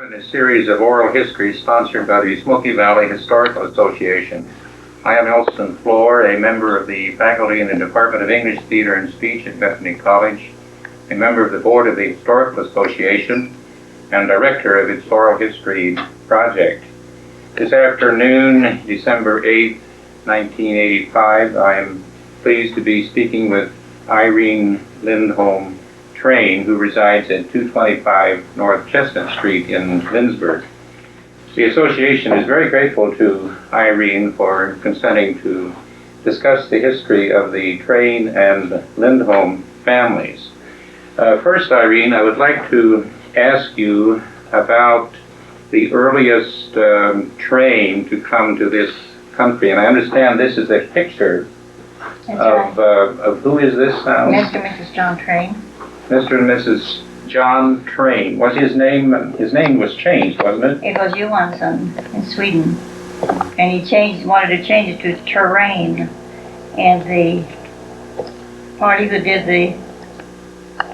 In a series of oral histories sponsored by the Smoky Valley Historical Association. I am Elston Floor, a member of the faculty in the Department of English, Theater, and Speech at Bethany College, a member of the board of the Historical Association, and director of its oral history project. This afternoon, December 8, 1985, I am pleased to be speaking with Irene Train, who resides at 225 North Chestnut Street in Lindsborg. The association is very grateful to Irene for consenting to discuss the history of the Train and Linderholm families. First, Irene, I would like to ask you about the earliest train to come to this country, and I understand this is a picture of who is this now? Mr. and Mrs. John Train. Mr. and Mrs. John Train. Was his name? His name was changed, wasn't it? It was Johansson in Sweden, and he wanted to change it to Terrain, and the party who did the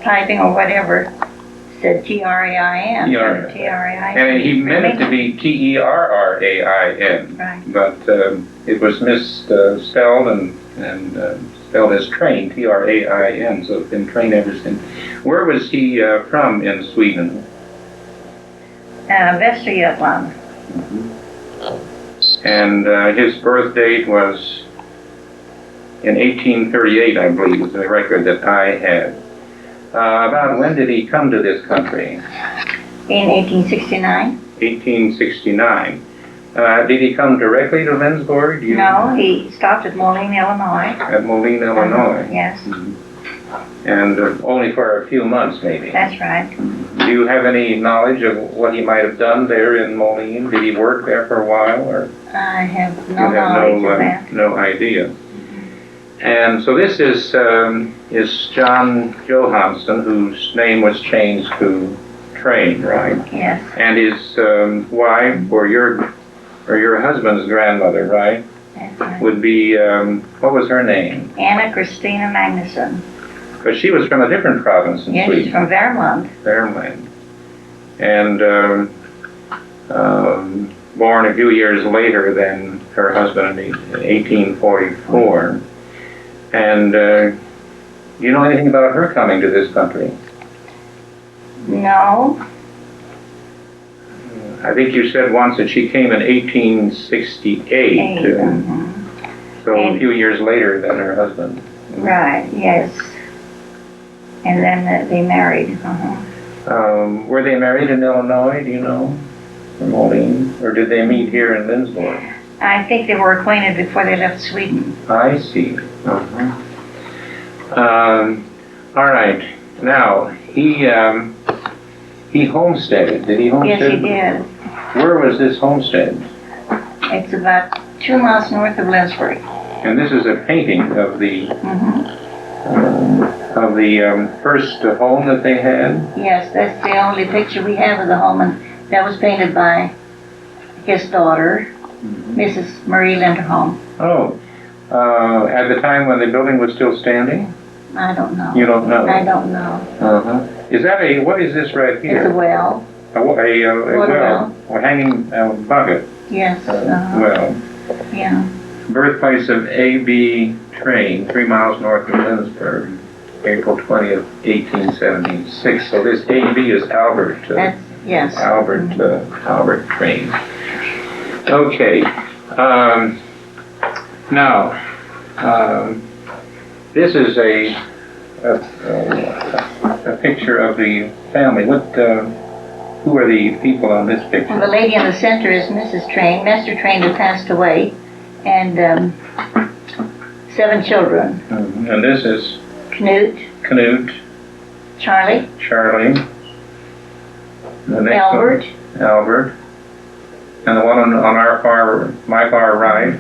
typing or whatever said T-R-A-I-N. T-R-A-I-N. And he meant it to be T-E-R-R-A-I-N. Right. But it was misspelled and spelled as Train, T-R-A-I-N, so it's been Train ever since. Where was he from in Sweden? Västergötland. And his birth date was in 1838, I believe, is the record that I had. About when did he come to this country? In 1869. 1869. Did he come directly to Lindsborg? No, he stopped at Moline, Illinois. At Moline, Illinois? Yes. Mm-hmm. And only for a few months, maybe? That's right. Do you have any knowledge of what he might have done there in Moline? Did he work there for a while? Or I have no knowledge of that. No idea. Mm-hmm. And so this is John Johansson, whose name was changed to Train, right? Yes. And his wife, or your husband's grandmother, right? That's right. Would be, what was her name? Anna Christina Magnusson. But she was from a different province in Sweden. Yes, she's from Värmland. Värmland. And born a few years later than her husband in 1844. And do you know anything about her coming to this country? No. I think you said once that she came in 1868. So a few years later than her husband. Right, yes. And then they married. Were they married in Illinois, do you know? Or Moline? Or did they meet here in Lindsborg? I think they were acquainted before they left Sweden. I see. All right. Now, he homesteaded. Did he homestead? Yes, he did. Where was this homestead? It's about 2 miles north of Lindsborg. And this is a painting of the first home that they had? Yes, that's the only picture we have of the home, and that was painted by his daughter, Mrs. Mary Linderholm. Oh, at the time when the building was still standing? I don't know. You don't know? I don't know. Is that what is this right here? It's a well. A well. A hanging bucket. Yes. Well. Yeah. Birthplace of A.B. Train, 3 miles north of Lindsborg, April 20th, 1876. So this A.B. is Albert. Yes. Albert Train. Okay. Now, this is a picture of the family. Who are the people on this picture? Well, the lady in the center is Mrs. Train. Mr. Train had passed away, and 7 children. And this is Knut. Charlie. The next Albert. One, Albert. And the one on my far right.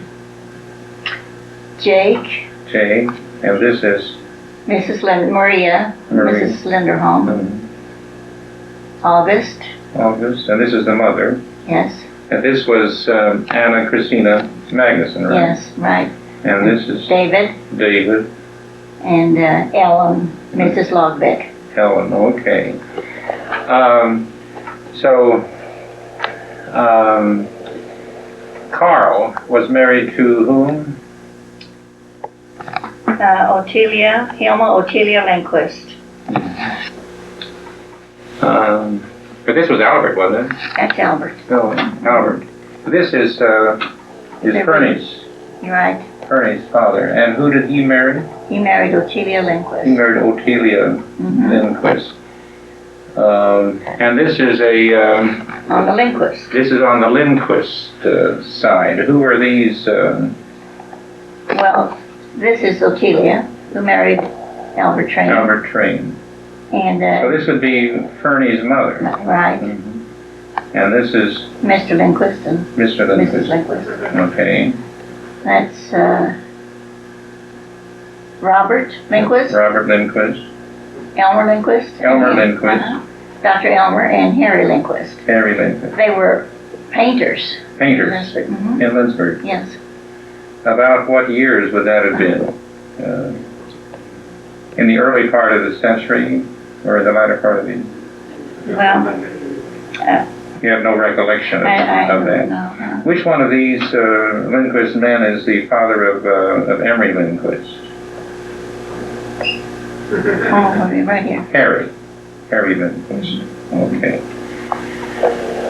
Jake. And this is Mrs. Maria. Mrs. Linderholm. August. And this is the mother. Yes. And this was Anna Christina Magnusson, right? Yes, right. And this is David. And Ellen, Mrs. Logbeck. Ellen, okay. So Carl was married to whom? Hilma Ottilia Lindquist. But this was Albert, wasn't it? That's Albert. No, Albert. This is Fernie's. Right. Fernie's father. And who did he marry? He married Ottilia Lindquist. He married Ottilia Lindquist. And this is on the Lindquist. This is on the Lindquist side. Who are these? Well, this is Ottilia, who married Albert Train. Albert Train. And so this would be Fernie's mother. Right. And this is Mr. Lindquist and Mr. Lindquist. Mrs. Lindquist. Okay. That's Robert Lindquist. Robert Lindquist. Elmer Lindquist. Elmer Lindquist. Dr. Elmer and Harry Lindquist. Harry Lindquist. They were painters. Painters. In Lindsborg. Yes. About what years would that have been? In the early part of the century, or the latter part of the? Well, you have no recollection of that. No. Which one of these Lindquist men is the father of Emery Lindquist? Oh, right here. Harry Lindquist. Okay.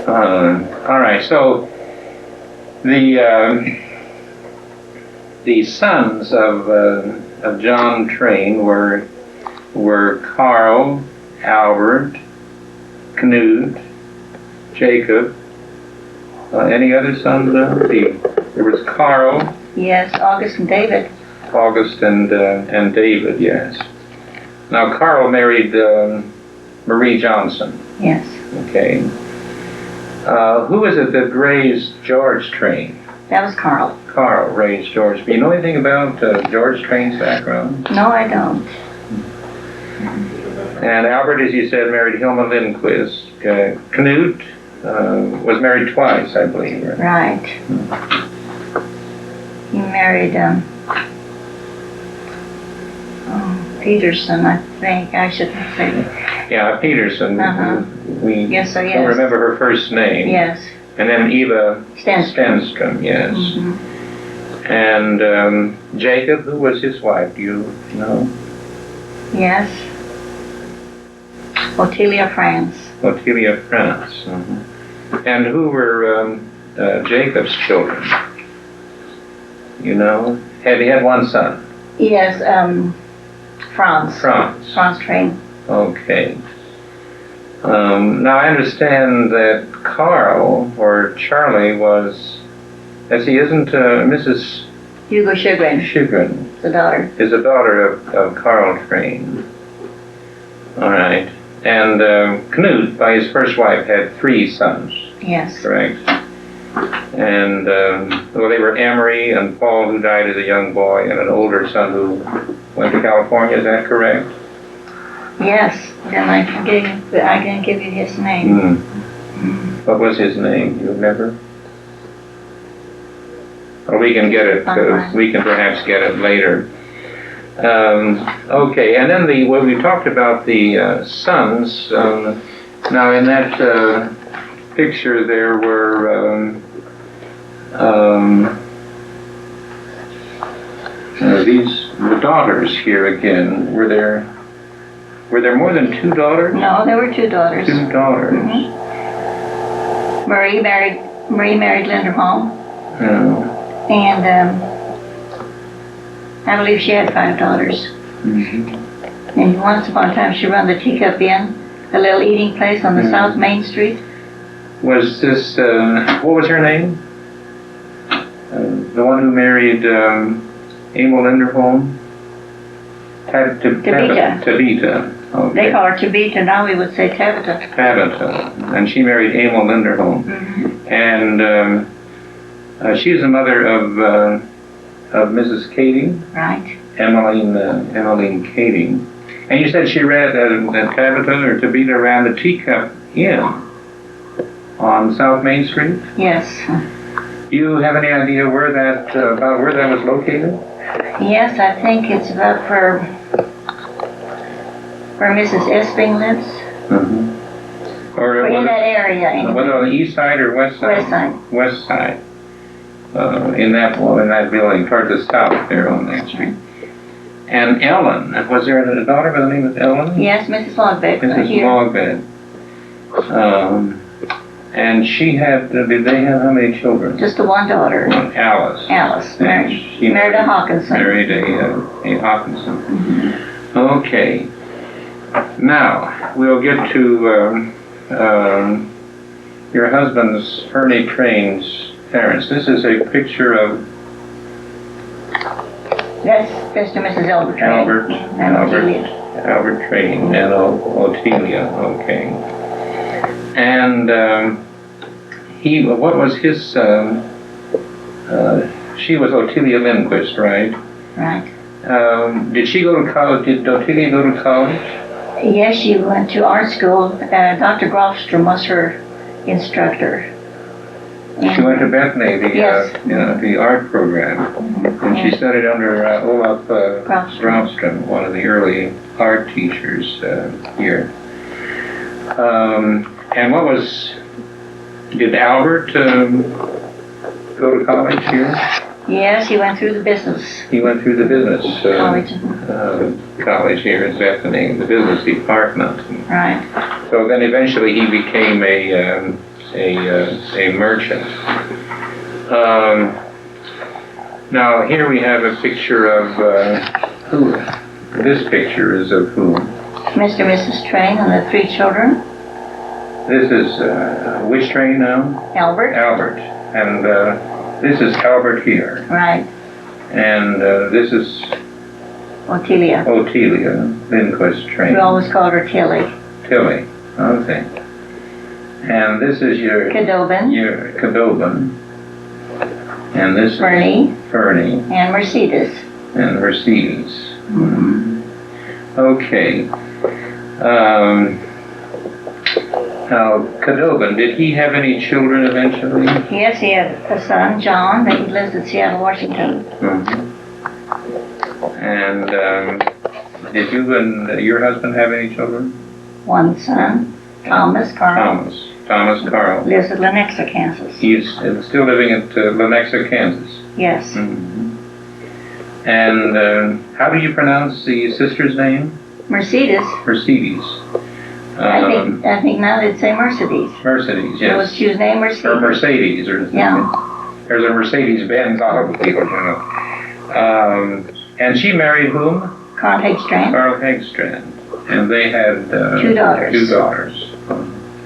All right. So the sons of John Train were Carl, Albert, Knut, Jacob. Any other sons? There was Carl. Yes, August and David. August and David. Yes. Now Carl married Marie Johnson. Yes. Okay. Who is it that raised George Train? That was Carl. Carl raised George. Do you know anything about George Train's background? No, I don't. And Albert, as you said, married Hilma Lindquist. Knut was married twice, I believe. Right. He married Peterson, I think. I shouldn't say that. Yeah, Peterson. We don't remember her first name. Yes. And then Eva Stenstrom, yes. And Jacob, who was his wife? Do you know? Yes. Ottilia France. Ottilia France. And who were Jacob's children? You know? He had one son. Yes, Franz. Franz Train. Okay. Now I understand that Carl, or Charlie, as he isn't Mrs. Hugo Sjögren. The daughter. Is a daughter of Carl Train. All right. And Knut, by his first wife, had 3 sons. Yes. Correct. And well, they were Emery and Paul, who died as a young boy, and an older son who went to California. Is that correct? Yes. Then I can give you his name. What was his name? Do you remember? Or we can get it. We can perhaps get it later. Okay, and then when we talked about the sons, now in that picture there were the daughters here again. Were there more than 2 daughters? No, there were 2 daughters. 2 daughters. Marie married Linderholm. And I believe she had 5 daughters. And once upon a time she ran the Teacup Inn, a little eating place on the South Main Street. Was this, what was her name? The one who married Emil Linderholm? Tabitha. Okay. They call her Tabitha, now we would say Tabitha. Tabitha. And she married Emil Linderholm. And she's the mother of Mrs. Kading. Right. Emmeline Kading. And you said she read Tabitha or Tabitha ran the Teacup Inn on South Main Street? Yes. Do you have any idea about where that was located? Yes, I think it's about where Mrs. Esping lives. Or in that area, anyway. Was it on the east side or west side? West side. West side. In that building, toward the south there on that street. And Ellen, was there a daughter by the name of Ellen? Yes, Mrs. Logbed. Mrs. Logbed. And she had, did they have how many children? Just the one daughter. Alice. Alice. She married a Hawkinson. Married a Hawkinson. Mm-hmm. Okay. Now, we'll get to your husband's Irene Train's parents. This is a picture of That's Mr. and Mrs. Albert Train. And Otelia. Albert Train and Otelia, okay. And what was his, she was Otelia Lindquist, right? Right. Did she go to college? Did Otelia go to college? Yes, she went to art school. Dr. Grofstrom was her instructor. She went to Bethany, the art program, and she studied under Olaf Grofstrom, one of the early art teachers here. And did Albert go to college here? Yes, he went through the business. He went through the business college here in Bethany, the business department. Right. So then eventually he became a merchant. Now here we have a picture of who? This picture is of whom? Mr. and Mrs. Train and the 3 children. This is which Train now? Albert. Albert. And this is Albert here. Right. And this is Otelia. Otelia Lindquist Train. We always called her Tilly. Tilly. Okay. And this is your Cadobin. Your Cadobin. And this Fernie. is Fernie. And Mercedes. And Mercedes. Mm-hmm. Okay. Now, Cadobin, did he have any children eventually? Yes, he had a son, John, that he lives in Seattle, Washington. Mm-hmm. And did you and your husband have any children? One son, Thomas Carl. Thomas Carl. Lives at Lenexa, Kansas. He's still living at Lenexa, Kansas. Yes. Mm-hmm. And how do you pronounce the sister's name? Mercedes. Mercedes. I think now they'd say Mercedes. Mercedes, yes. She was named Mercedes. Or Mercedes, or yeah. There's a Mercedes-Benz automobile, you know. And she married whom? Carl Hagstrand. Carl Hagstrand. And they had 2 daughters. 2 daughters.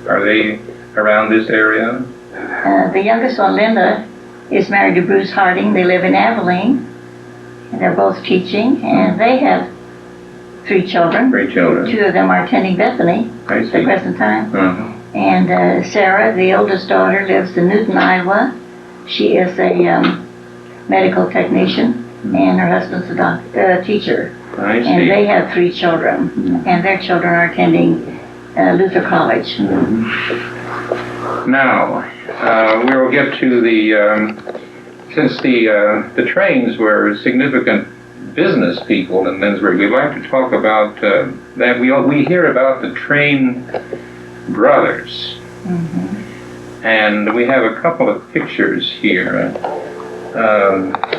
Are they around this area? The youngest one, Linda, is married to Bruce Harding. They live in Abilene. And they're both teaching, and they have 3 children. 3 children. 2 of them are attending Bethany at the present time. Uh-huh. And Sarah, the oldest daughter, lives in Newton, Iowa. She is a medical technician, and her husband's a teacher. I see. And they have 3 children, and their children are attending Luther College. Mm-hmm. Now, we will get to since the Trains were significant business people in Lindsborg, we'd like to talk about that. We hear about the Train brothers, and we have a couple of pictures here.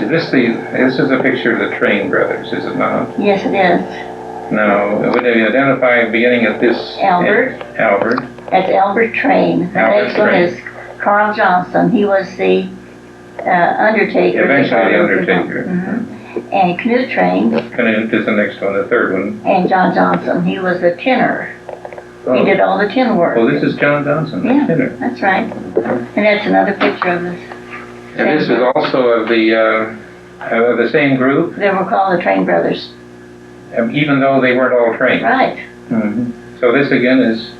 This is a picture of the Train brothers, is it not? Yes, it is. Now, would they identify beginning at this? Albert. Albert. That's Albert Train. The next one is Carl Johnson. He was the undertaker. Eventually the undertaker. And Knut Train. Knut is the next one, the third one. And John Johnson. He was the tinner. Oh. He did all the tin work. Oh, this is John Johnson, the tinner. That's right. And that's another picture of this. And this is also of the same group? They were called the Train brothers. Even though they weren't all trained? Right. Mm-hmm. So this again is?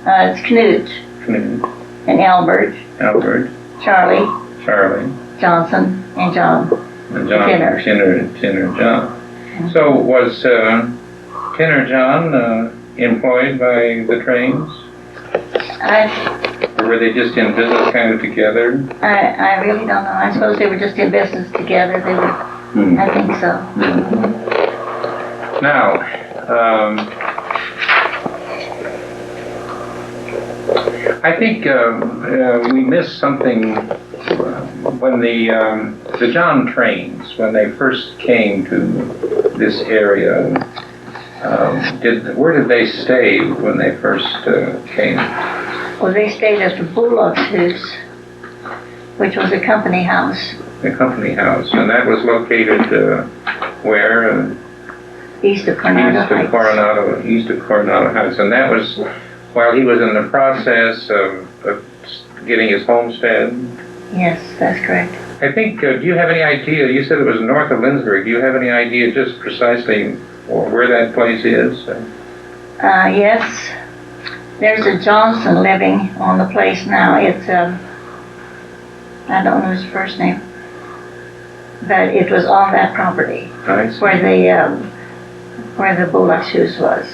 It's Knut. Knut. And Albert. Albert. Charlie. Johnson. And John. And John. Tinner John. So was Tinner John employed by the Trains? Or were they just in business kind of together? I really don't know. I suppose they were just in business together. They were. I think so. I think we missed something when the John Trains, when they first came to this area. Where did they stay when they first came? Well, they stayed at the Bullock's house, which was a company house. The company house, and that was located where? East of Coronado Heights. East of Coronado Heights, and that was while he was in the process of getting his homestead. Yes, that's correct. I think. Do you have any idea? You said it was north of Lindsborg. Do you have any idea just precisely where that place is? Yes. There's a Johnson living on the place now. It's I don't know his first name, but it was on that property where the Bullock's house was.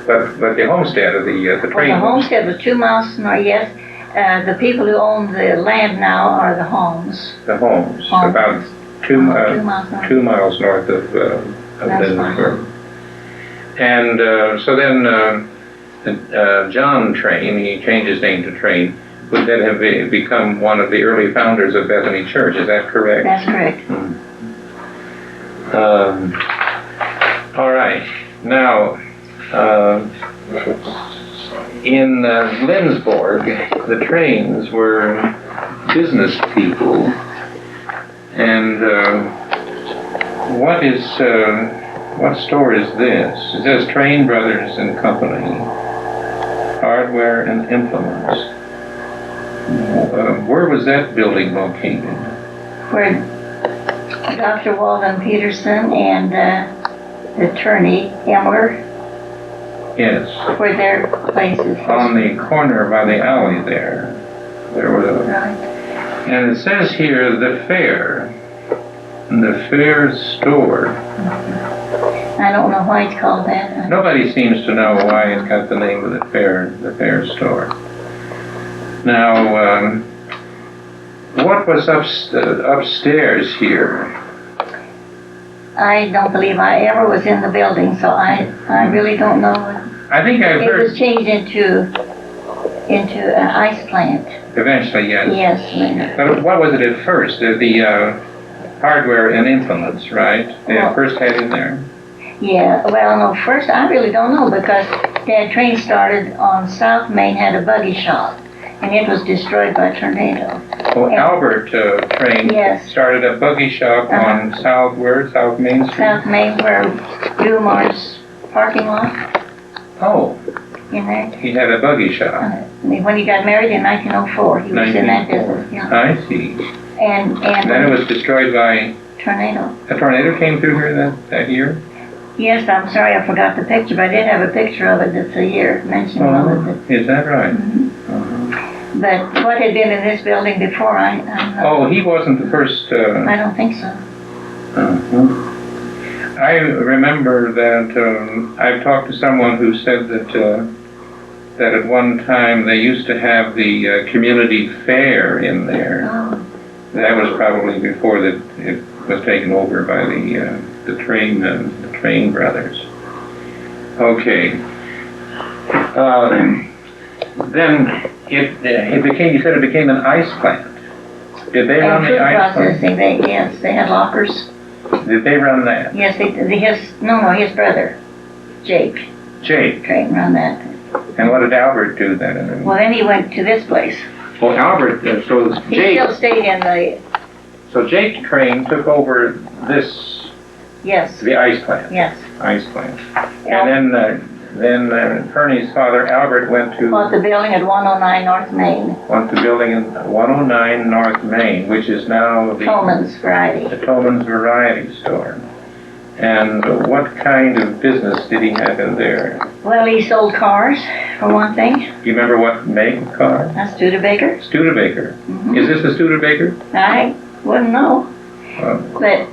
But the homestead of the train. Well, the homestead was 2 miles north. Yes, the people who own the land now are the Holmes. The Holmes, about 2 miles north of Lindsborg. And so then John Train, he changed his name to Train, would then have become one of the early founders of Bethany Church. Is that correct? That's correct. All right. Now, in Lindsborg, the Trains were business people. And what store is this? It says Train Brothers and Company, Hardware and Implements. Where was that building located? Where Dr. Walden Peterson and attorney Emmer. Yes. Where their places. On the corner by the alley there. There was a. Right. And it says here the Fair Store. I don't know why it's called that. Nobody seems to know why it got the name of the Fair Store. Now, what was upstairs here? I don't believe I ever was in the building, so I really don't know. I think I've heard. It was changed into an ice plant. Eventually, yes. Yes, later. But what was it at first? The hardware and implements, right? They first had in there? Yeah, well, no, first I really don't know because Dad Train started on South Main, had a buggy shop, and it was destroyed by a tornado. Well, Albert Train started a buggy shop on South Main Street? South Main, where Dumar's parking lot. Oh. In there. He had a buggy shop. When he got married in 1904, he was in that business. Yeah. I see. And then it was destroyed by tornado. A tornado came through here that year? Yes, I'm sorry I forgot the picture, but I did have a picture of it that's a year mentioned of it. Is that right? Mm-hmm. But what had been in this building before, I'm not. Oh, he wasn't the first. I don't think so. I remember that I've talked to someone who said that at one time they used to have the community fair in there. Oh. That was probably before it was taken over by the Train brothers. Okay. Then it became. You said it became an ice plant. Did they run the ice processing? Yes, they had lockers. Did they run that? Yes, his brother, Jake. Jake Train run that. And what did Albert do then? Well, then he went to this place. Well, Albert. So he Jake still stayed in the. So Jake Train took over this. Yes. The ice plant. Yes. Ice plant. And then Ernie's father Albert went to. Bought the building at 109 North Main. Went to the building in 109 North Main, which is now the Tolman's Variety. The Tolman's Variety Store. And what kind of business did he have in there? Well, he sold cars, for one thing. Do you remember what make of car? A Studebaker. Studebaker. Mm-hmm. Is this the Studebaker? I wouldn't know. But.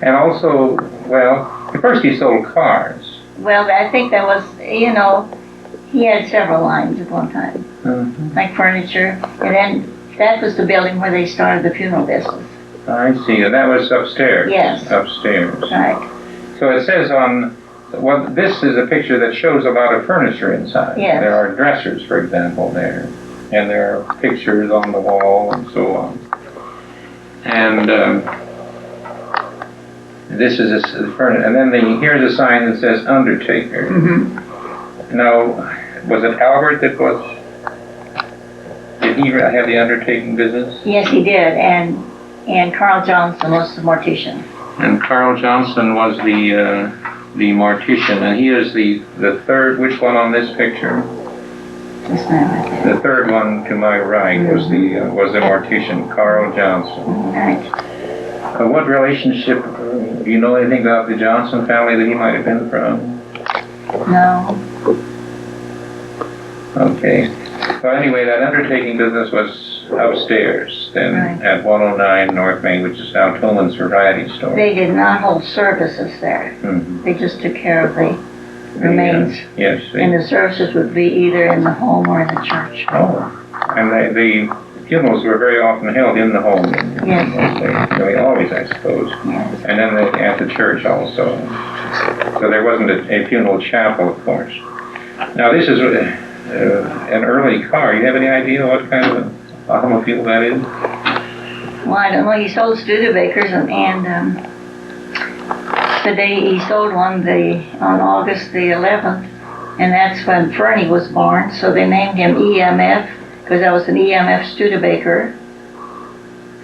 And also, well, at first he sold cars. Well, I think that was, he had several lines at one time. Mm-hmm. Like furniture. And then that was the building where they started the funeral business. I see. And that was upstairs? Yes. Upstairs. Right. So it says on well, this is a picture that shows a lot of furniture inside. Yes. There are dressers, for example, there. And there are pictures on the wall and so on. And this is a furniture. And then here's a sign that says undertaker. Mm-hmm. Now, was it Albert that was... Did he have the undertaking business? Yes, he did. And Carl Johnson was the mortician. And Carl Johnson was the mortician. And he is the third... Which one on this picture? This man right there. The third one to my right was the mortician, Carl Johnson. Right. What relationship, do you know anything about the Johnson family that he might have been from? No. Okay. Well, anyway, that undertaking business was upstairs then at 109 North Main, which is now Tillman's Variety Store. They did not hold services there. Mm-hmm. They just took care of the remains. Yes. And the services would be either in the home or in the church. Oh. And the funerals were very often held in the home. Yes. Really always, I suppose. Yes. And then at the church also. So there wasn't a funeral chapel, of course. Now this is an early car. You have any idea what kind of an automobile that is? Well, I don't know. He sold Studebakers and the day he sold one on August the 11th, and that's when Fernie was born, so they named him EMF, because that was an EMF Studebaker.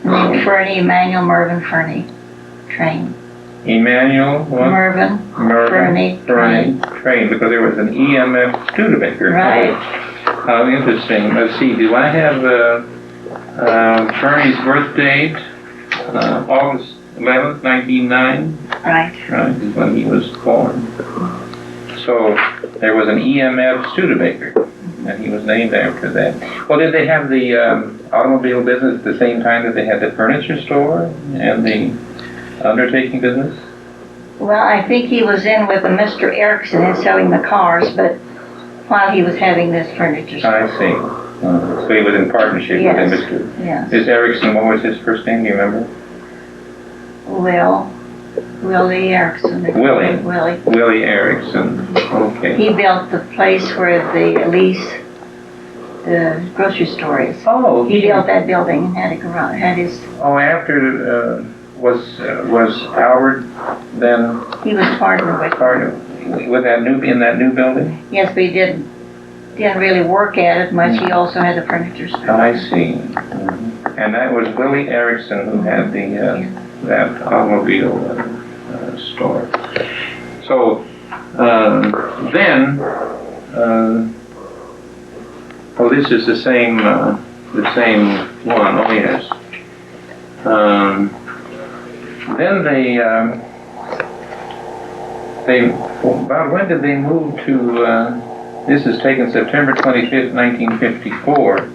Named Fernie, Emmanuel Mervyn Fernie Train. Emmanuel what? Mervyn Fernie Train, because there was an EMF Studebaker. Right. How interesting. Let's see, do I have Fernie's birth date? August 11th, 1909? Right. Right, is when he was born. So there was an EMF Studebaker, and he was named after that. Well, did they have the automobile business at the same time that they had the furniture store and the undertaking business? Well, I think he was in with a Mr. Erickson in selling the cars, but while he was having this furniture store. I see. So he was in partnership with him, Mr. Yes. This Erickson, what was his first name, do you remember? Willie Erickson. Willie Erickson. Okay. He built the place where the grocery store is. Oh, he built that building and had a garage. Had his. Oh, after was Albert then? He was partner with that in that new building. Yes, but he didn't really work at it much. He also had the furniture store. I see. Mm-hmm. And that was Willie Erickson who had that automobile store. So then, this is the same one. Oh yes. Then they about when did they move to? This is taken September 25th, 1954.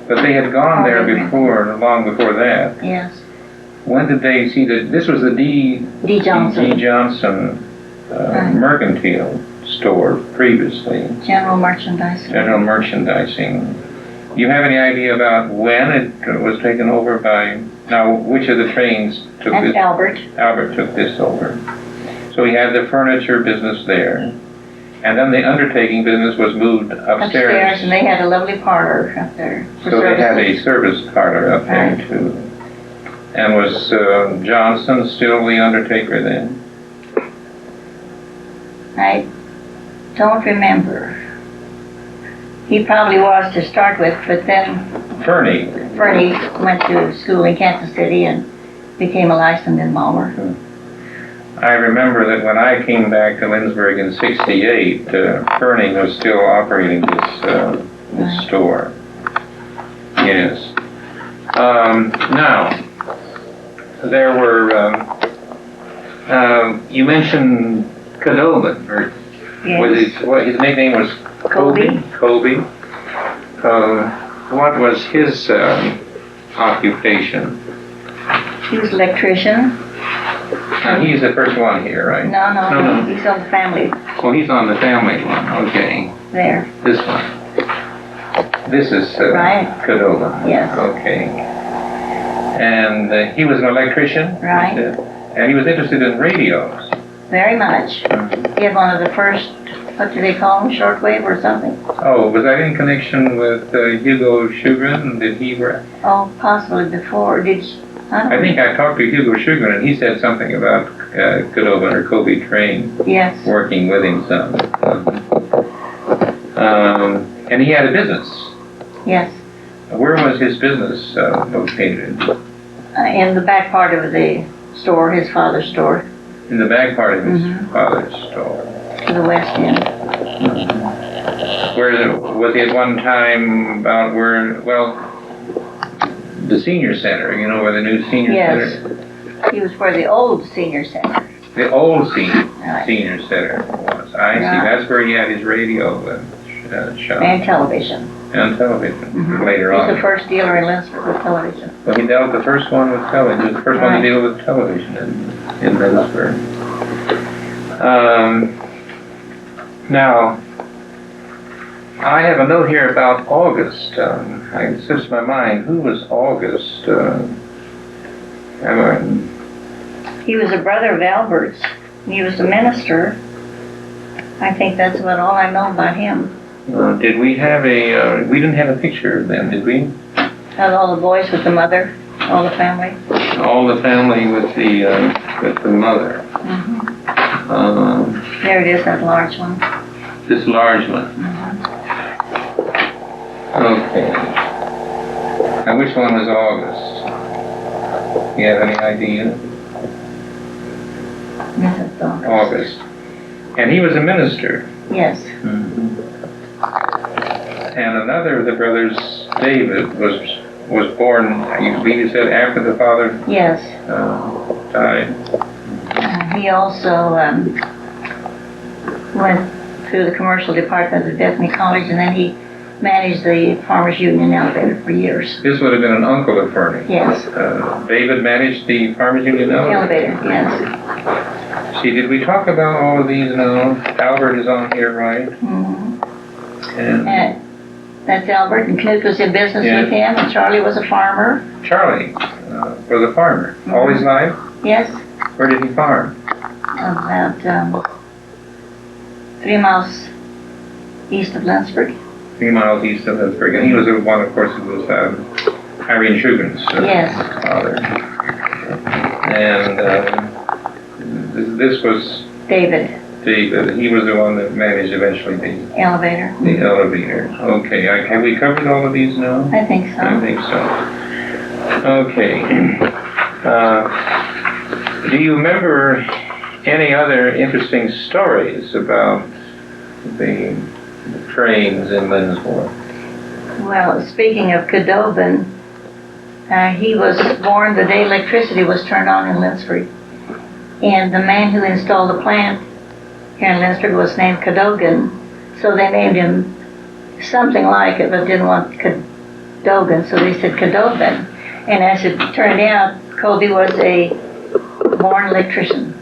But they had gone there before, long before that. Yes. When did they see that? This was the D. Johnson mercantile store previously. General merchandising. General merchandising. Do you have any idea about when it was taken over by? Now, which of the trains took this? Albert. Albert took this over. So he had the furniture business there. And then the undertaking business was moved upstairs. And they had a lovely parlor up there. So they had a service parlor up there too. And was Johnson still the undertaker then? I don't remember. He probably was to start with, but then Fernie went to school in Kansas City and became a licensed embalmer. I remember that when I came back to Lindsborg in '68, Fernie was still operating this store. Yes. Now, there were, you mentioned Cadovan, or his nickname was Kobe? Kobe. What was his occupation? He was an electrician. He's the first one here, right? No. He's on the family. Oh, he's on the family one. Okay. There. This one. This is Cadovan. Yes. Okay. And he was an electrician. Right. And he was interested in radios. Very much. He had one of the first, what do they call them, shortwave or something? Oh, was that in connection with Hugo Sugren? Did he work? Oh, possibly before. I think I talked to Hugo Sugren, and he said something about Cadovan or Kobe Train Yes. working with him some. And he had a business. Yes. Where was his business located? In the back part of the store, his father's store, In the back part of his father's store. to the west end. Where was he at one time about where, well, the senior center, you know, where the new senior Yes. center? He was for the old senior center. The old senior Right. center was. I see. Right. That's where he had his radio shop. And television. And television later He's on. the first dealer in Lindsborg with television. Well, he dealt the first one with television. He was the first one to Right. deal with television in Lindsborg. Now, I have a note here about August. It slips my mind. Who was August? He was a brother of Albert's. He was a minister. I think that's about all I know about him. Did we have we didn't have a picture of them, did we? Had all the boys with the mother, all the family. All the family with the mother. There it is, that large one. This large one. Okay. And which one was August? You have any idea? Mrs. August. August. And he was a minister. Yes. And another of the brothers, David, was born, you believe you said after the father Yes. died? He also went through the commercial department at Bethany College, and then he managed the Farmers Union elevator for years. This would have been an uncle of Fernie. Yes. David managed the Farmers Union elevator. Elevator, yes. See, did we talk about all of these now? Albert is on here, right? And That's Albert, and Knut was in business Yeah. with him, and Charlie was a farmer. Charlie was a farmer. All his life? Yes. Where did he farm? About 3 miles east of Lindsborg. 3 miles east of Lindsborg. And he was the one, of course, who was Irene Train's Yes. father. And this was David, David. He was the one that managed eventually the elevator. elevator. Okay. Have we covered all of these now? I think so. I think so. Okay. Do you remember any other interesting stories about the trains in Lindsborg? Well, speaking of Cadovan, he was born the day electricity was turned on in Lindsborg. And the man who installed the plant here in Lindsborg was named Cadogan, so they named him something like it, but didn't want Cadogan, so they said Cadovan. And as it turned out, Kobe was a born electrician.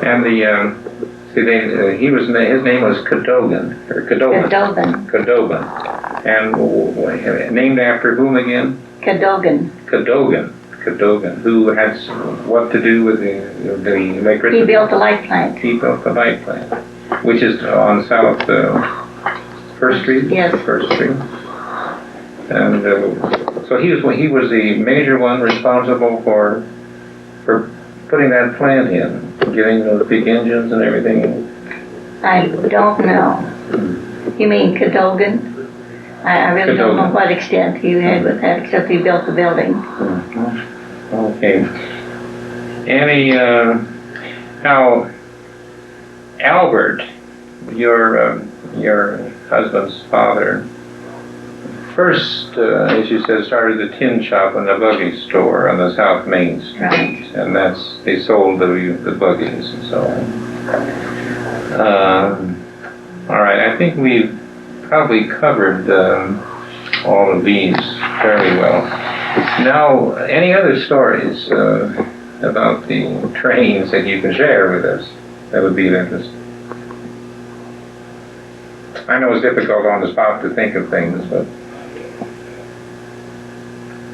And his name was Cadogan, or Cadovan. Cadovan. And named after whom again? Cadogan. Cadogan, who had what to do with the electricity? He built the light plant. He built the light plant, which is on South First Street. Yes. First Street. And so he was the major one responsible for putting that plant in, getting those big engines and everything. I don't know. You mean Cadogan? I really don't know what extent he had with that, except he built the building. Okay. Now, Albert, your husband's father, first, as you said, started the tin shop and the buggy store on the South Main Street. Right. And they sold the buggies and so on. All right, I think we've probably covered all of these fairly well. Now, any other stories about the trains that you can share with us that would be of interest? I know it's difficult on the spot to think of things, but...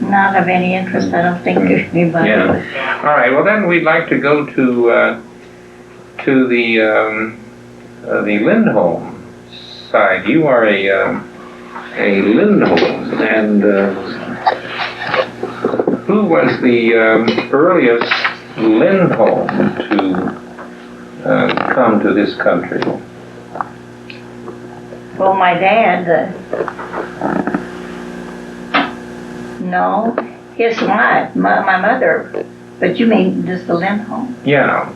Not of any interest, I don't think, to anybody. Yeah. All right, well then we'd like to go to to the Lindholm side. You are a Lindholm, and who was the earliest Lindholm to come to this country? Well, my dad, no, his wife, my mother, but you mean just the Lindholm? Yeah.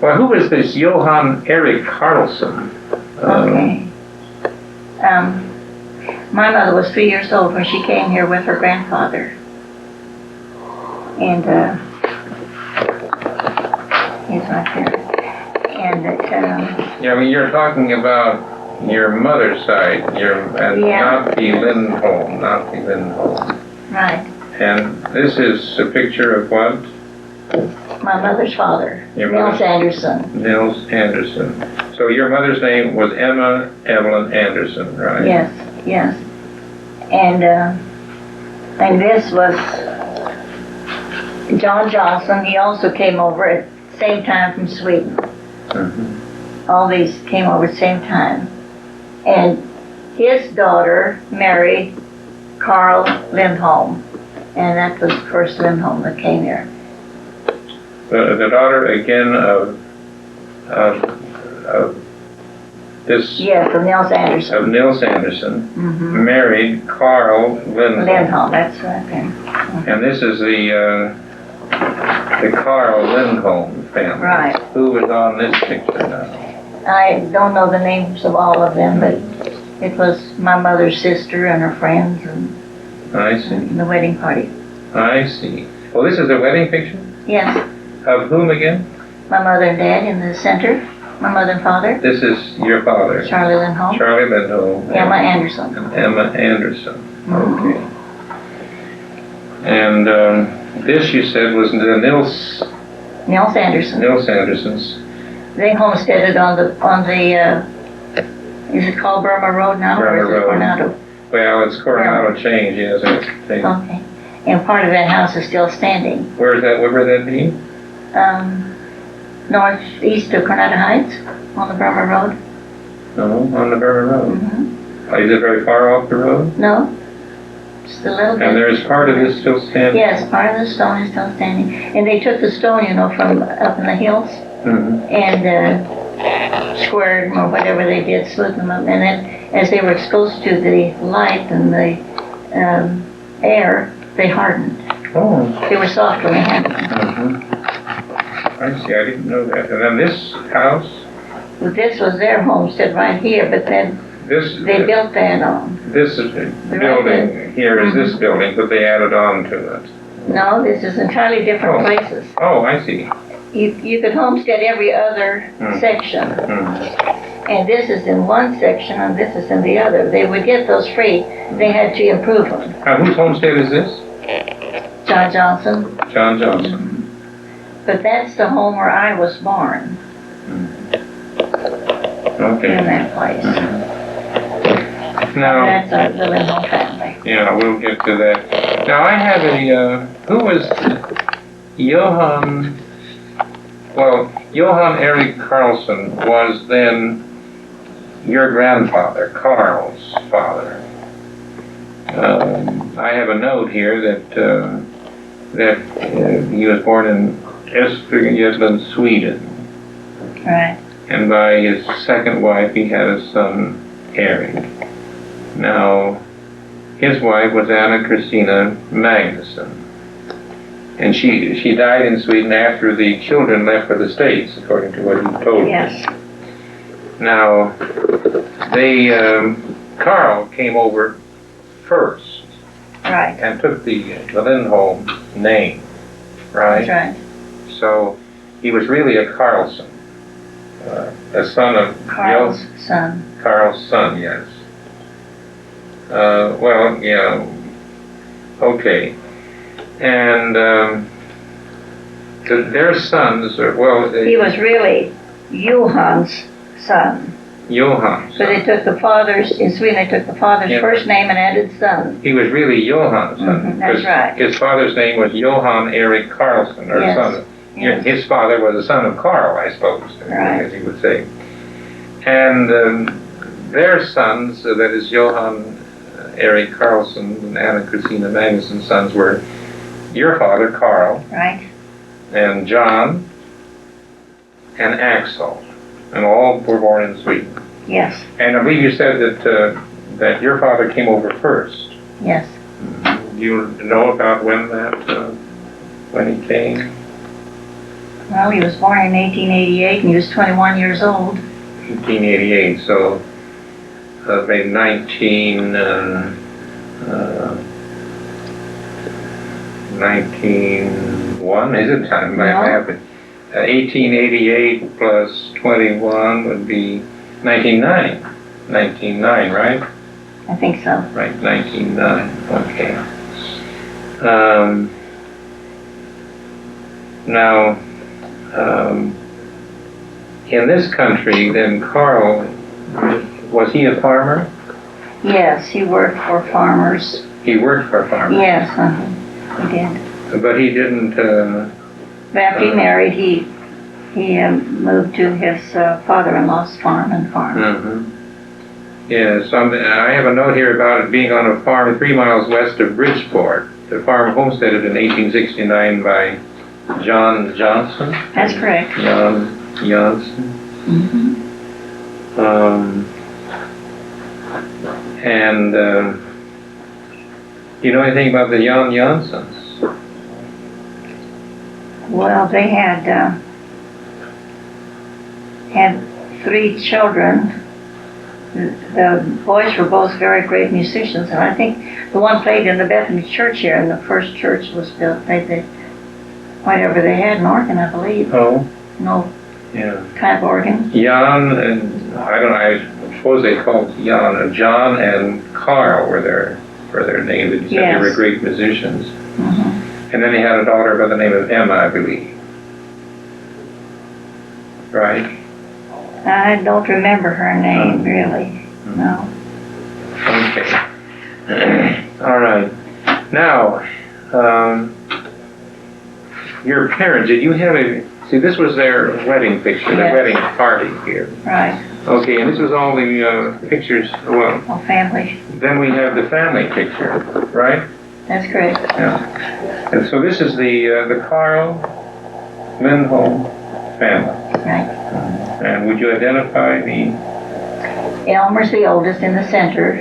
Well, who was this Johan Erik Carlson? Okay. My mother was 3 years old when she came here with her grandfather. And, he's right there. And yeah, I mean, you're talking about your mother's side, not the Lindholm, not the Lindholm. right. And this is a picture of what? My mother's father, Your Nils mother's- Anderson. Nils Anderson. So your mother's name was Emma Evelyn Anderson, right? Yes, yes. And this was John Johnson. He also came over at the same time from Sweden. Mm-hmm. All these came over at the same time. And his daughter married Carl Lindholm. And that was the first Lindholm that came here. The daughter again of this Yes, of Nils Anderson. of Nils Anderson Mm-hmm. married Carl Lindholm. Lindholm, that's right there. And this is the Carl Lindholm family. Right. Who is on this picture now? I don't know the names of all of them, but it was my mother's sister and her friends and I see. the wedding party. I see. Well, this is a wedding picture? Yes, Of whom again? my mother and dad in the center, my mother and father, This is your father. Charlie Lindholm, Charlie Lindholm. Emma Anderson. And Emma Anderson. Mhm. Okay. And this you said was the Nils Anderson. Nils Andersons. They homesteaded on the is it called Burma Road now, or Burma is it Road. Coronado? Well, it's Coronado change, yes. It's changed. Okay. And part of that house is still standing. Where is that? Where would that be? Northeast of Coronado Heights on the Burma Road. No, on the Burma Road. Mm-hmm. Is it very far off the road? No, just a little bit. And there is part of this still standing? Yes, part of the stone is still standing. And they took the stone, from up in the hills Mm-hmm. and squared them or whatever they did, smoothed them up. And then as they were exposed to the light and the air, they hardened. Oh. They were soft when they handled them. Mm-hmm. I see, I didn't know that. And then this house? Well, this was their homestead right here, but then they built that This is building here is this building, but they added on to it. No, this is entirely different places. Oh, I see. You could homestead every other section. And this is in one section and this is in the other. They would get those free. They had to improve them. Whose homestead is this? John Johnson. John Johnson. But that's the home where I was born, Okay. in that place. Now, That's the Lindholm family. yeah, we'll get to that. Now, I have who was Johan Erik Carlson was then your grandfather, Carl's father. I have a note here that he was born in Östergötland, Sweden. Right. And by his second wife, he had a son, Erik. Now, his wife was Anna Christina Magnusson. And she died in Sweden after the children left for the States, according to what he told me. Yes. Now, Carl came over first Right. and took the Lindholm name, right? That's right. So he was really a Carlson, a son of Carl's son. Carl's son, yes. Well, yeah, okay. And their sons, He was really Johan's son. Johan's So they took the father's, in Sweden they took the father's Yeah. first name and added son. He was really Johan's son. Mhm, that's right. His father's name was Johan Erik Carlson, or Yes. son. Yes. His father was a son of Carl, I suppose, Right. as he would say. And their sons, that is Johann Erik Carlson and Anna Christina Magnusson's sons, were your father, Carl, Right. and John, and Axel, and all were born in Sweden. Yes. And I believe you said that your father came over first. Yes. Do you know about when he came? Well, he was born in 1888 and he was 21 years old. 1888, so maybe 1901, is it? I might have it. 1888 plus 21 would be 1909. 1909, right? I think so. Right, 1909. Okay. Now, in this country, then Carl, was he a farmer? Yes, he worked for farmers. He worked for farmers. Yes, he did. But he didn't. But after he married, he moved to his father-in-law's farm and farmed. Mm-hmm. Yes, I have a note here about it being on a farm 3 miles west of Bridgeport. The farm homesteaded in 1869 by John Johnson. That's correct. John Johnson. Mm-hmm. And do you know anything about the Jan Janssens? Well, they had 3 children. The boys were both very great musicians, and I think the one played in the Bethany Church here, and the first church was built. Whatever they had, an organ, I believe. Oh. No Yeah. kind of organ. Jan and I suppose they called Jan, John and Carl were their names. They said they were Yes. great musicians. Mm-hmm. And then they had a daughter by the name of Emma, I believe. Right? I don't remember her name, really. No. Okay. All right. Now, your parents, did you have see, this was their wedding picture, their Yes. wedding party here. Right. Okay, and this was all the pictures, well, Oh, family. then we have the family picture, right? That's correct. Yeah. And so this is the Carl Lindholm family. Right. And would you identify the Elmer's the oldest in the center.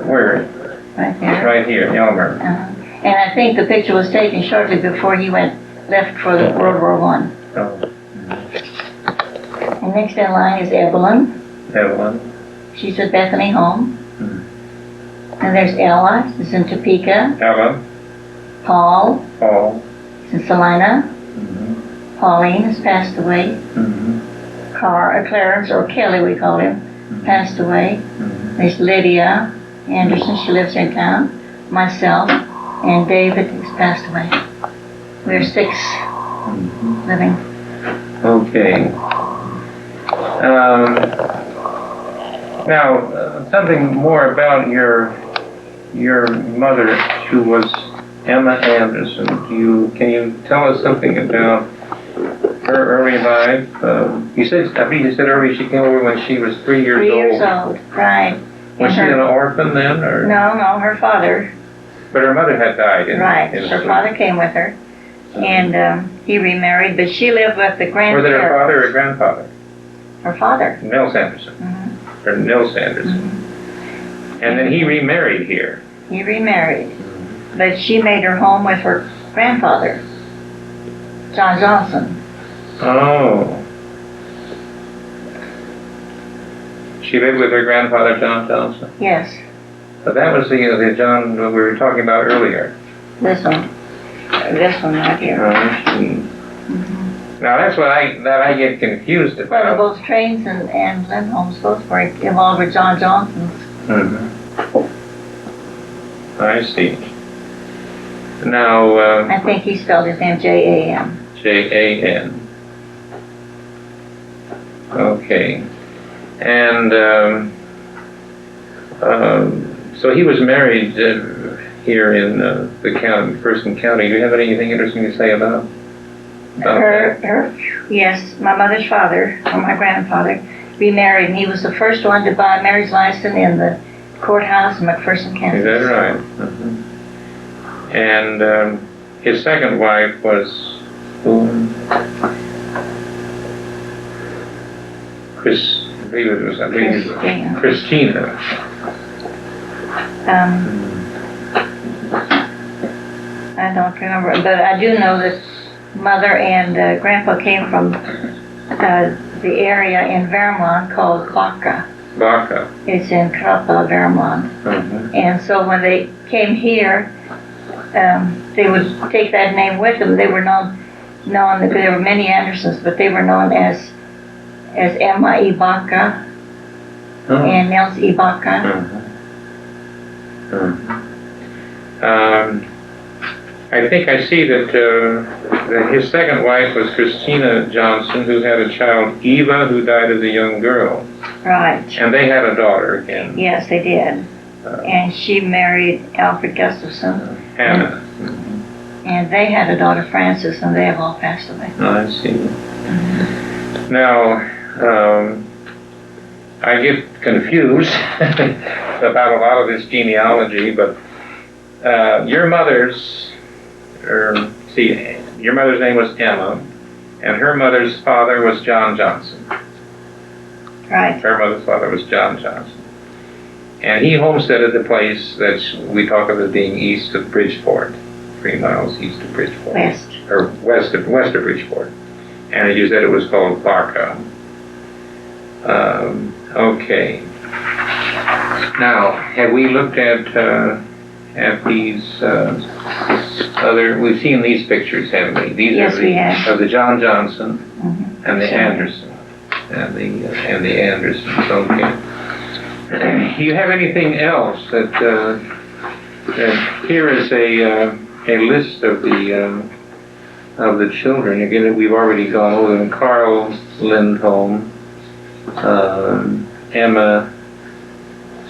where? Right there. Right here, Elmer. And I think the picture was taken shortly before he left for the World War I. Oh, And next in line is Evelyn. Evelyn. She's at Bethany home. And there's Ella, who's in Topeka. Ella. Paul, Paul. is in Salina. Pauline has passed away. Clarence, or Kelly we call him, passed away. There's Lydia Anderson, she lives in town. Myself, and David has passed away. We're 6 living. Okay. Now, something more about your mother, who was Emma Anderson. Can you tell us something about her early life? You said, I think you said earlier she came over when she was 3 years 3 old. years old, right. Was she an orphan then, or? No, her father. But her mother had died. Right, her father came with her, and he remarried, but she lived with the grandparents. Was it her father or grandfather? Her father. Nels Anderson. Or Nils Anderson. And then he remarried here. He remarried, but she made her home with her grandfather, John Johnson. Oh. She lived with her grandfather, John Johnson. Yes, But that was the John we were talking about earlier. this one right here. Now that's what I get confused Well, about. both Trains and Lindholms both were involved with John Johnson's. I see. Now, I think he spelled his name J-A-M. Jan. Okay. And so he was married here in the county, Person County. Do you have anything interesting to say about Yes, my mother's father, or my grandfather, remarried, and he was the first one to buy a marriage license in the courthouse in McPherson, Kansas. Is that right? And his second wife was who? Christina. I don't remember, but I do know that mother and grandpa came from the area in Vermont called Baca. Baca. It's in Krapa, Vermont. And so when they came here, they would take that name with them. They were known there were many Andersons, but they were known as Emma Ibaka and Nels Ibaka. I think I see that his second wife was Christina Johnson, who had a child, Eva, who died as a young girl. Right. And they had a daughter again. Yes, they did. And she married Alfred Gustafson. Hannah. And they had a daughter, Frances, and they have all passed away. Oh, I see. Now, I get confused about a lot of this genealogy, but your mother's name was Emma, and her mother's father was John Johnson. Right. Her mother's father was John Johnson. And he homesteaded the place that we talk of as being east of Bridgeport, 3 miles east of Bridgeport. West of Bridgeport. And you said it was called Baca. Okay. Now, have we looked at these we've seen these pictures, haven't we? These yes, are we have. Of the John Johnson and the Anderson. And the Andersons, okay. Do you have anything else that here is a list of the children? Again, we've already gone over them. Carl Lindholm, Emma.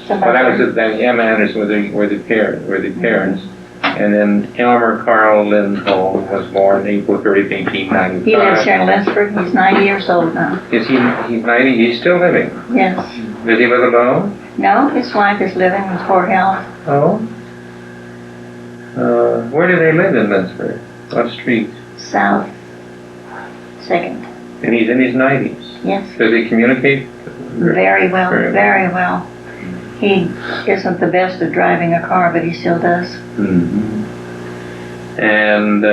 Well, that was Emma Anderson were the parents, and then Elmer Carl Lindholm was born April 30th, 1895. He lives here in Lindsborg. He's 90 years old now. Is he? He's 90. He's still living. Yes. Does he live alone? No, his wife is living in Fort Health. Oh. Where do they live in Lindsborg? What street? South 2nd. And he's in his 90s. Yes. Does he communicate? Very well. Very well. He isn't the best at driving a car, but he still does. And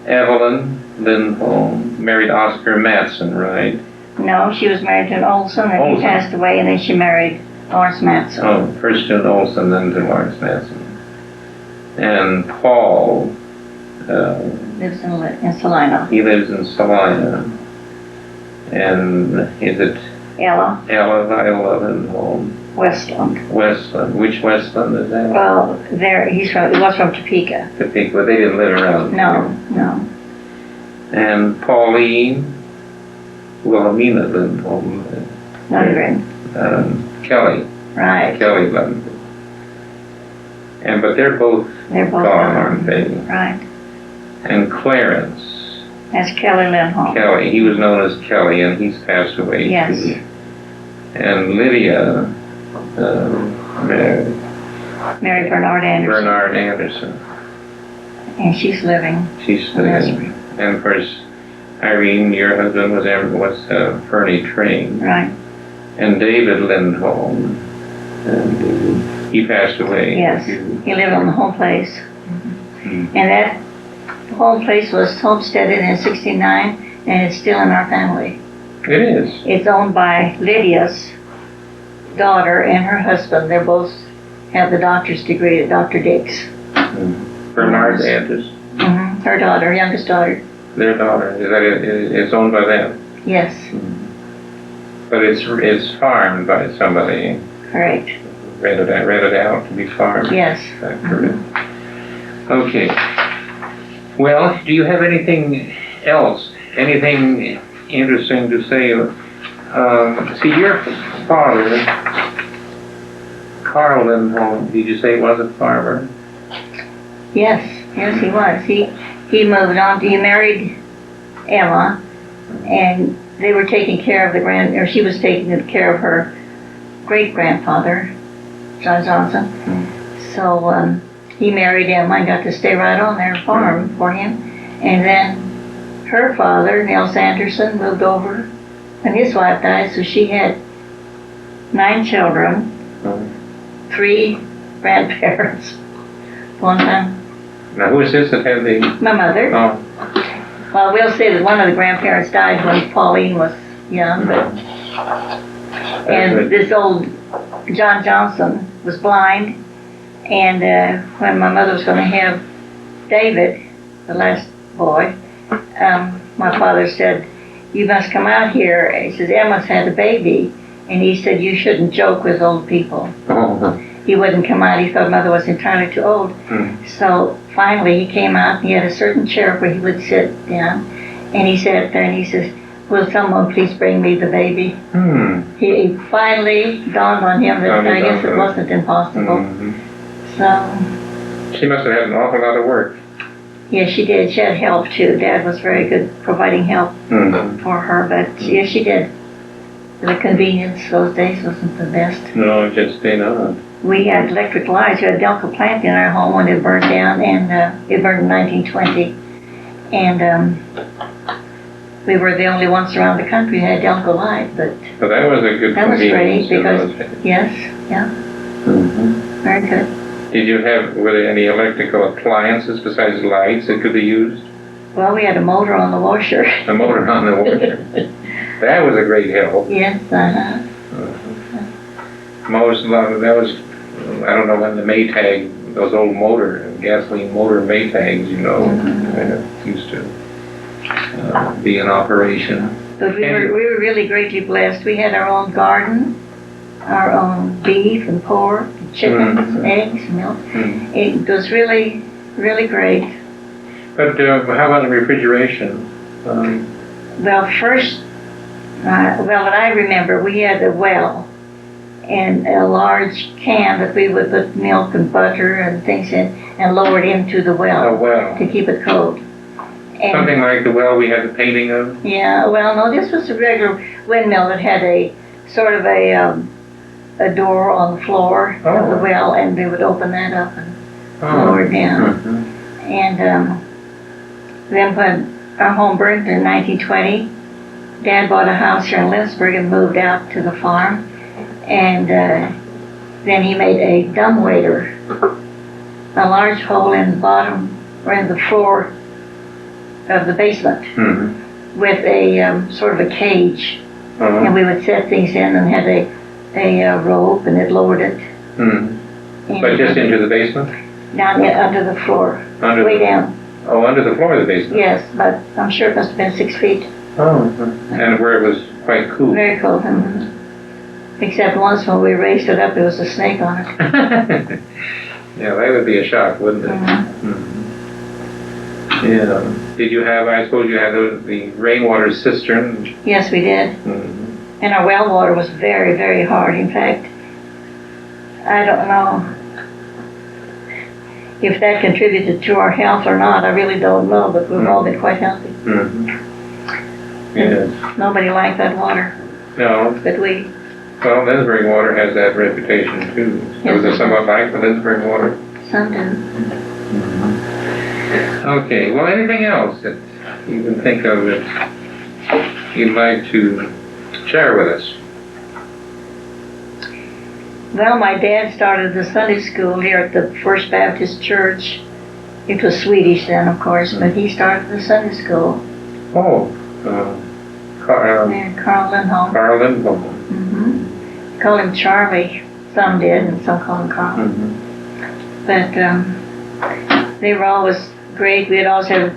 Evelyn Lindholm married Oscar Matson, right? No, she was married to an Olson, and he passed away, and then she married Lawrence Matson. Oh, first to an Olson, then to Lawrence Matson. And Paul lives in Salina. He lives in Salina. And is it Ella Lindholm? Westland. Westland. Which Westland is that? Well, he was from Topeka. Topeka, but they didn't live around. No. And Pauline Wilhelmina Lindholm. Lundgren. Kelly. Right. Kelly Lundgren. But they're both gone, aren't they? Right. And Clarence. That's Kelly Lindholm. Kelly. He was known as Kelly, and he's passed away. Yes. Too. And Lydia. Mary Bernard Anderson. Bernard Anderson. And she's living. She's living. And of course, Irene, your husband, was Fernie Train. Right. And David Lindholm. And he passed away. Yes. He lived on the whole place. And that whole place was homesteaded in '69, and it's still in our family. It is. It's owned by Lydia's daughter and her husband. They both have the doctor's degree at Dr. Dick's. Bernard Anderson. Her daughter, youngest daughter. Their daughter. It's owned by them? Yes. But it's farmed by somebody. Correct. Rented out to be farmed. Yes. Correct. Okay. Well, do you have anything else? Anything interesting to say? See, your father, Carl Lindholm, did you say was a farmer? Yes, he was. He moved on. He married Emma, and they were taking care of or she was taking care of her great-grandfather, John Johnson. So he married Emma and got to stay right on their farm for him. And then her father, Nels Anderson, moved over, and his wife died, so she had 9 children, 3 grandparents one time. Now, who is this that had the... My mother. Oh. Well, we'll say that one of the grandparents died when Pauline was young, but... And this old John Johnson was blind, and when my mother was going to have David, the last boy, my father said, "You must come out here." He says, "Emma's had a baby," and he said, "You shouldn't joke with old people." Oh. He wouldn't come out. He thought mother was entirely too old. So finally he came out, and he had a certain chair where he would sit down, and he sat there and he says, "Will someone please bring me the baby?" He finally dawned on him that I guess it wasn't impossible. So she must have had an awful lot of work. Yes, she did. She had help too. Dad was very good providing help for her, but yes, she did. The convenience those days wasn't the best. No, it just stayed on. We had electric lights. We had a Delco plant in our home when it burned down, and it burned in 1920. And we were the only ones around the country who had Delco light, but So that was a good that was convenience. great because, yes, yeah, very good. Were there any electrical appliances besides lights that could be used? Well, we had a motor on the washer. A motor on the washer. That was a great help. Yes, That was, I don't know when the Maytag, those old gasoline motor Maytags, used to be in operation. But we were really greatly blessed. We had our own garden, our own beef and pork, and chickens, and eggs, and milk. It was really, really great. But how about the refrigeration? Well, first, what I remember, we had a well and a large can that we would put milk and butter and things in and lower it into the well, to keep it cold. And something like the well we had the painting of? Yeah, well, no, this was a regular windmill that had a sort of a door on the floor of the well, and they would open that up and lower it down. And then when our home burned in 1920, Dad bought a house here in Lindsborg and moved out to the farm. And then he made a dumbwaiter, a large hole in the bottom or in the floor of the basement with a sort of a cage. And we would set things in and had a rope, and it lowered it. But just into the basement? Down under the floor, way down. Oh, under the floor of the basement? Yes, but I'm sure it must have been 6 feet. And where it was quite cool? Very cool. Except once when we raised it up, there was a snake on it. Yeah, that would be a shock, wouldn't it? Yeah. Did you have, I suppose you had the rainwater cistern? Yes, we did. And our well water was very, very hard. In fact, I don't know if that contributed to our health or not. I really don't know, but we've all been quite healthy. Yes. Nobody liked that water. No. But we... Well, Lindsborg water has that reputation too. Was it somewhat like the Lindsborg water? Some do. Okay, well, anything else that you can think of that you'd like to share with us? Well, my dad started the Sunday school here at the First Baptist Church. It was Swedish then, of course, but he started the Sunday school. Oh, Carl Linderholm. Carl Linderholm. Call him Charlie. Some did, and some call him Carl. But they were always great. We'd always have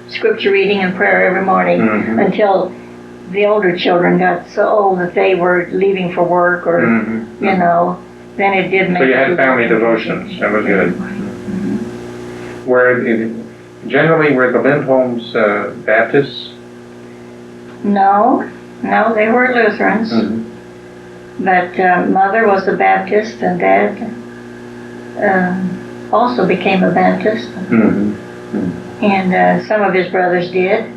scripture reading and prayer every morning until the older children got so old that they were leaving for work or, then it did make... So you had family devotions. That was good. Generally, were the Lindholms Baptists? No, they were Lutherans. But Mother was a Baptist, and Dad also became a Baptist. And some of his brothers did.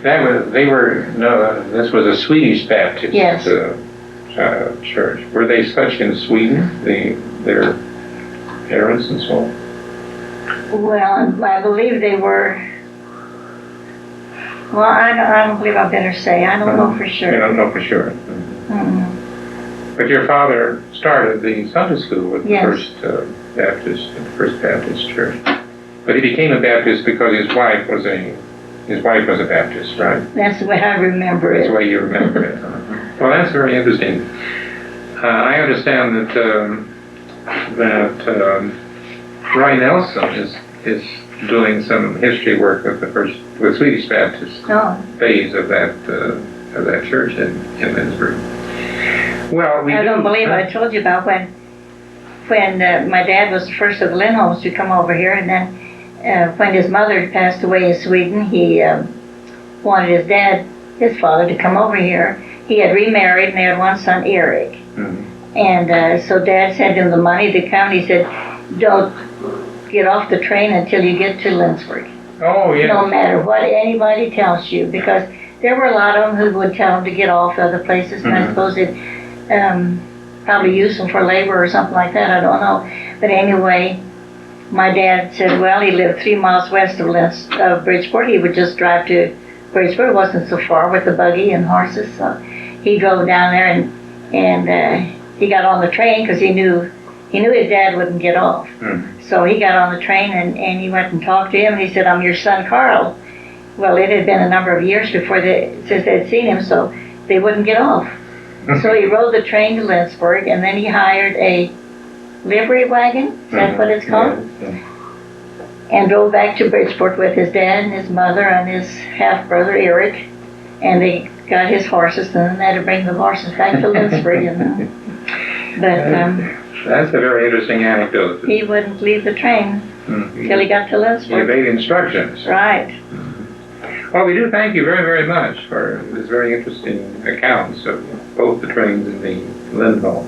This was a Swedish Baptist Yes. Church. Were they such in Sweden, their parents and so on? Well, I believe they were. Well, I don't believe I better say. I don't know for sure. You don't know for sure. Mm-hmm. But your father started the Sunday school with Yes. the First Baptist Church. But he became a Baptist because his wife was a Baptist, right? That's the way I remember That's it. the way you remember it. Well, that's very interesting. I understand that Roy Nelson is doing some history work with the Swedish Baptist Oh, phase of that church in Lindsborg. Well, I don't believe I told you about when my dad was the first of the Lindholms to come over here, and then when his mother passed away in Sweden, he wanted his father, to come over here. He had remarried and they had one son, Eric. Mhm. And so Dad sent him the money to come. He said, "Don't get off the train until you get to Lindsborg. Oh, yeah. No matter what anybody tells you," because there were a lot of them who would tell him to get off other places, and I suppose it probably used them for labor or something like that. I don't know. But anyway, my dad said, well, he lived 3 miles west of Bridgeport. He would just drive to Bridgeport. It wasn't so far with the buggy and horses. So he drove down there, and he got on the train because he knew his dad wouldn't get off. So he got on the train and he went and talked to him, and he said, "I'm your son, Carl." Well, it had been a number of years since they'd seen him, so they wouldn't get off. So he rode the train to Lindsborg, and then he hired a livery wagon, is that what it's called? Yeah. And drove back to Bridgeport with his dad and his mother and his half-brother Eric, and they got his horses, and then they had to bring the horses back to Lindsborg, But That's a very interesting anecdote. he wouldn't leave the train till he got to He Lindsborg. obeyed instructions. Right. Well, we do thank you very, very much for this very interesting accounts of both the trains and the Lindholms.